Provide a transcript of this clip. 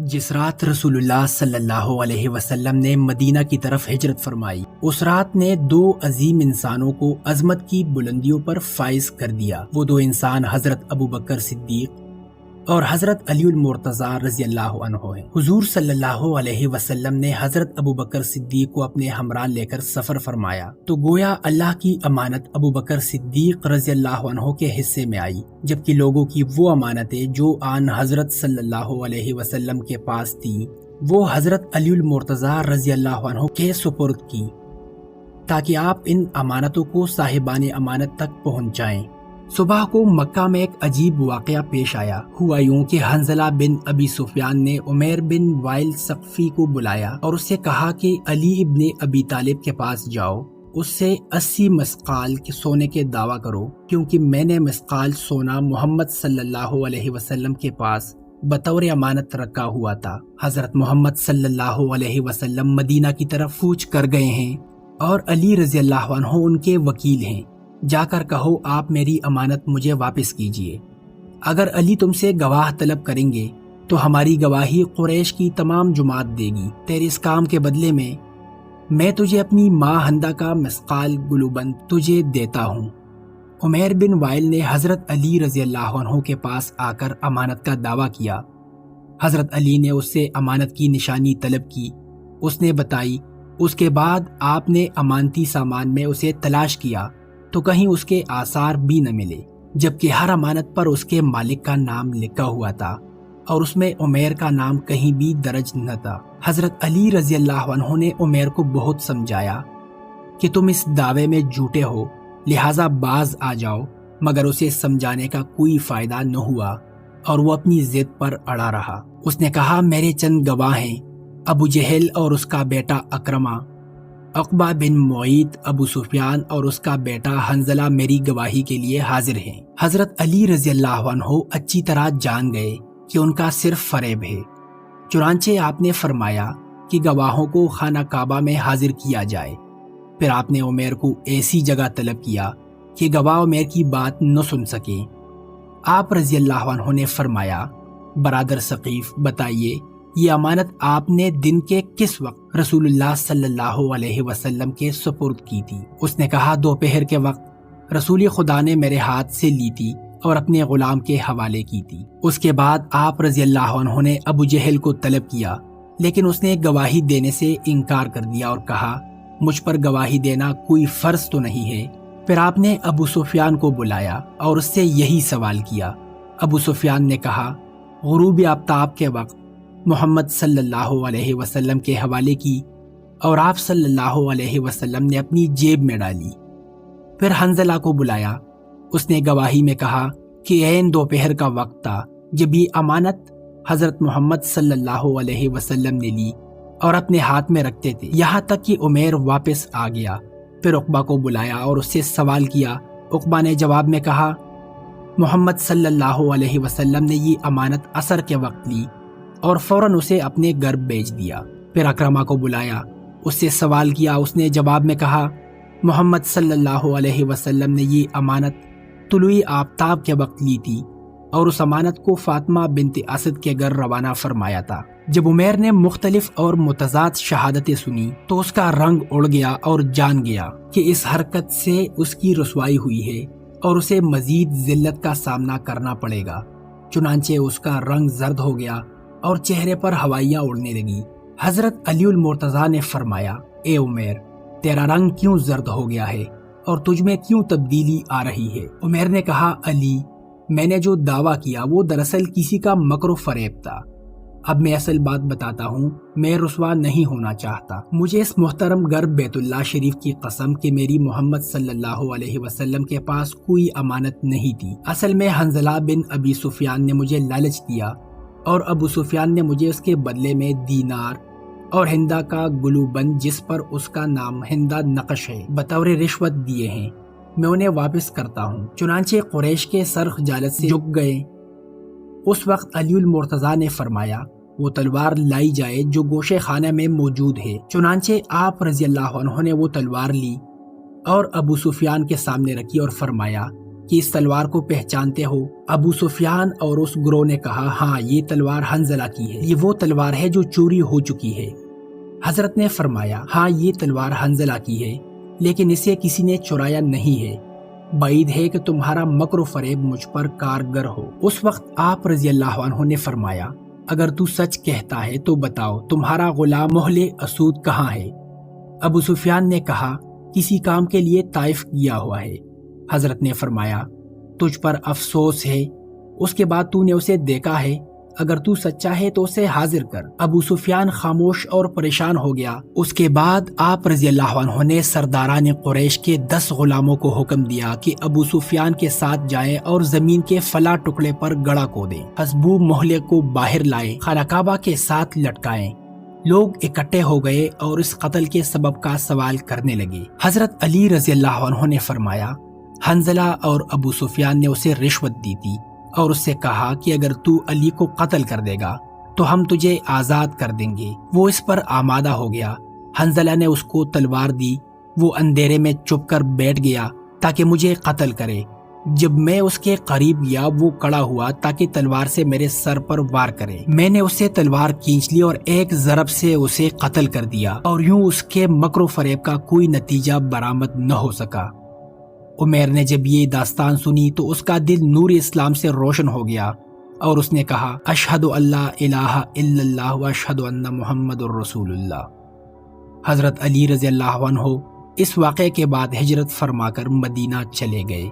جس رات رسول اللہ صلی اللہ علیہ وسلم نے مدینہ کی طرف ہجرت فرمائی، اس رات نے دو عظیم انسانوں کو عظمت کی بلندیوں پر فائز کر دیا۔ وہ دو انسان حضرت ابوبکر صدیق اور حضرت علی المرتضیٰ رضی اللہ عنہ ہیں۔ حضور صلی اللہ علیہ وسلم نے حضرت ابوبکر صدیق کو اپنے ہمراہ لے کر سفر فرمایا تو گویا اللہ کی امانت ابوبکر صدیق رضی اللہ عنہ کے حصے میں آئی، جبکہ لوگوں کی وہ امانتیں جو آن حضرت صلی اللہ علیہ وسلم کے پاس تھی وہ حضرت علی المرتضیٰ رضی اللہ عنہ کے سپرد کی، تاکہ آپ ان امانتوں کو صاحبان امانت تک پہنچائیں۔ صبح کو مکہ میں ایک عجیب واقعہ پیش آیا۔ ہوا یوں کہ حنظلہ بن ابی سفیان نے عمیر بن وائل ثقفی کو بلایا اور اس سے کہا کہ علی ابن ابی طالب کے پاس جاؤ، اس سے 80 مسقال کے سونے کے دعویٰ کرو، کیونکہ میں نے مسقال سونا محمد صلی اللہ علیہ وسلم کے پاس بطور امانت رکھا ہوا تھا۔ حضرت محمد صلی اللہ علیہ وسلم مدینہ کی طرف کوچ کر گئے ہیں اور علی رضی اللہ عنہ ان کے وکیل ہیں۔ جا کر کہو آپ میری امانت مجھے واپس کیجیے۔ اگر علی تم سے گواہ طلب کریں گے تو ہماری گواہی قریش کی تمام جماعت دے گی۔ تیرے اس کام کے بدلے میں تجھے اپنی ماں ہندہ کا مسقال گلوبند تجھے دیتا ہوں۔ عمیر بن وائل نے حضرت علی رضی اللہ عنہ کے پاس آ کر امانت کا دعویٰ کیا۔ حضرت علی نے اس سے امانت کی نشانی طلب کی، اس نے بتائی۔ اس کے بعد آپ نے امانتی سامان میں اسے تلاش کیا تو کہیں اس کے آثار بھی نہ ملے، جبکہ ہر امانت پر اس کے مالک کا نام لکھا ہوا تھا اور اس میں عمیر کا نام کہیں بھی درج نہ تھا۔ حضرت علی رضی اللہ عنہ نے عمیر کو بہت سمجھایا کہ تم اس دعوے میں جھوٹے ہو، لہٰذا باز آ جاؤ، مگر اسے سمجھانے کا کوئی فائدہ نہ ہوا اور وہ اپنی ضد پر اڑا رہا۔ اس نے کہا میرے چند گواہ ہیں، ابو جہل اور اس کا بیٹا اکرمہ، عقبہ بن معیط، ابو سفیان اور اس کا بیٹا حنظلہ میری گواہی کے لیے حاضر ہیں۔ حضرت علی رضی اللہ عنہ اچھی طرح جان گئے کہ ان کا صرف فریب ہے، چنانچہ آپ نے فرمایا کہ گواہوں کو خانہ کعبہ میں حاضر کیا جائے۔ پھر آپ نے عمیر کو ایسی جگہ طلب کیا کہ گواہ عمیر کی بات نہ سن سکیں۔ آپ رضی اللہ عنہ نے فرمایا برادر ثقیف، بتائیے یہ امانت آپ نے دن کے کس وقت رسول اللہ صلی اللہ علیہ وسلم کے سپرد کی تھی؟ اس نے کہا دوپہر کے وقت رسول خدا نے میرے ہاتھ سے لی تھی اور اپنے غلام کے حوالے کی تھی۔ اس کے بعد آپ رضی اللہ عنہ نے ابو جہل کو طلب کیا، لیکن اس نے گواہی دینے سے انکار کر دیا اور کہا مجھ پر گواہی دینا کوئی فرض تو نہیں ہے۔ پھر آپ نے ابو سفیان کو بلایا اور اس سے یہی سوال کیا۔ ابو سفیان نے کہا غروب آفتاب کے وقت محمد صلی اللہ علیہ وسلم کے حوالے کی اور آپ صلی اللہ علیہ وسلم نے اپنی جیب میں ڈالی۔ پھر حنظلہ کو بلایا، اس نے گواہی میں کہا کہ عین دوپہر کا وقت تھا جب یہ امانت حضرت محمد صلی اللہ علیہ وسلم نے لی اور اپنے ہاتھ میں رکھتے تھے، یہاں تک کہ عمیر واپس آ گیا۔ پھر عقبہ کو بلایا اور اس سے سوال کیا۔ عقبہ نے جواب میں کہا محمد صلی اللہ علیہ وسلم نے یہ امانت عصر کے وقت لی اور فوراً اسے اپنے گھر بھیج دیا۔ پھر اکرمہ کو بلایا، اس سے سوال کیا، اس نے جواب میں کہا محمد صلی اللہ علیہ وسلم نے یہ امانت طلوع آفتاب کے وقت لی تھی اور اس امانت کو فاطمہ بنت اسد کے گھر روانہ فرمایا تھا۔ جب عمیر نے مختلف اور متضاد شہادتیں سنی تو اس کا رنگ اڑ گیا اور جان گیا کہ اس حرکت سے اس کی رسوائی ہوئی ہے اور اسے مزید ذلت کا سامنا کرنا پڑے گا۔ چنانچہ اس کا رنگ زرد ہو گیا اور چہرے پر ہوائیاں اڑنے لگی۔ حضرت علی المرتضیٰ نے فرمایا اے عمیر، تیرا رنگ کیوں زرد ہو گیا ہے اور تجھ میں کیوں تبدیلی آ رہی ہے؟ عمیر نے کہا علی، میں نے جو دعویٰ کیا وہ دراصل کسی کا مکر و فریب تھا۔ اب میں اصل بات بتاتا ہوں، میں رسوا نہیں ہونا چاہتا۔ مجھے اس محترم گھر بیت اللہ شریف کی قسم کہ میری محمد صلی اللہ علیہ وسلم کے پاس کوئی امانت نہیں تھی۔ اصل میں حنظلہ بن ابی سفیان نے مجھے لالچ دیا اور ابو سفیان نے مجھے اس کے بدلے میں دینار اور ہندہ کا گلوبند جس پر اس کا نام ہندہ نقش ہے بطور رشوت دیے ہیں۔ میں انہیں واپس کرتا ہوں۔ چنانچہ قریش کے سر خجالت سے جھک گئے۔ اس وقت علی المرتضیٰ نے فرمایا وہ تلوار لائی جائے جو گوشے خانہ میں موجود ہے۔ چنانچہ آپ رضی اللہ عنہ نے وہ تلوار لی اور ابو سفیان کے سامنے رکھی اور فرمایا کہ اس تلوار کو پہچانتے ہو؟ ابو سفیان اور اس گروہ نے کہا ہاں یہ تلوار حنظلہ کی ہے، یہ وہ تلوار ہے جو چوری ہو چکی ہے۔ حضرت نے فرمایا ہاں یہ تلوار حنظلہ کی ہے، لیکن اسے کسی نے چرایا نہیں ہے، بعید ہے کہ تمہارا مکر و فریب مجھ پر کارگر ہو۔ اس وقت آپ رضی اللہ عنہ نے فرمایا اگر تو سچ کہتا ہے تو بتاؤ تمہارا غلام محل اسود کہاں ہے؟ ابو سفیان نے کہا کسی کام کے لیے طائف گیا ہوا ہے۔ حضرت نے فرمایا تجھ پر افسوس ہے، اس کے بعد تو نے اسے دیکھا ہے؟ اگر تو سچا ہے تو اسے حاضر کر۔ ابو سفیان خاموش اور پریشان ہو گیا۔ اس کے بعد آپ رضی اللہ عنہ نے سرداران قریش کے 10 غلاموں کو حکم دیا کہ ابو سفیان کے ساتھ جائیں اور زمین کے فلاں ٹکڑے پر گڑا کو دیں، حسبو محلے کو باہر لائیں، خانہ کعبہ کے ساتھ لٹکائیں۔ لوگ اکٹھے ہو گئے اور اس قتل کے سبب کا سوال کرنے لگے۔ حضرت علی رضی اللہ عنہ نے فرمایا حنظلہ اور ابو سفیان نے اسے رشوت دی تھی اور اس سے کہا کہ اگر تو علی کو قتل کر دے گا تو ہم تجھے آزاد کر دیں گے۔ وہ اس پر آمادہ ہو گیا۔ حنظلہ نے اس کو تلوار دی، وہ اندھیرے میں چھپ کر بیٹھ گیا تاکہ مجھے قتل کرے۔ جب میں اس کے قریب گیا وہ کڑا ہوا تاکہ تلوار سے میرے سر پر وار کرے۔ میں نے اسے تلوار کھینچ لی اور ایک ضرب سے اسے قتل کر دیا، اور یوں اس کے مکر و فریب کا کوئی نتیجہ برآمد نہ ہو سکا۔ عمیر نے جب یہ داستان سنی تو اس کا دل نور اسلام سے روشن ہو گیا اور اس نے کہا اشہد اللہ الہ الا اللہ و اشہد ان محمد الرسول اللہ۔ حضرت علی رضی اللہ عنہ اس واقعے کے بعد ہجرت فرما کر مدینہ چلے گئے۔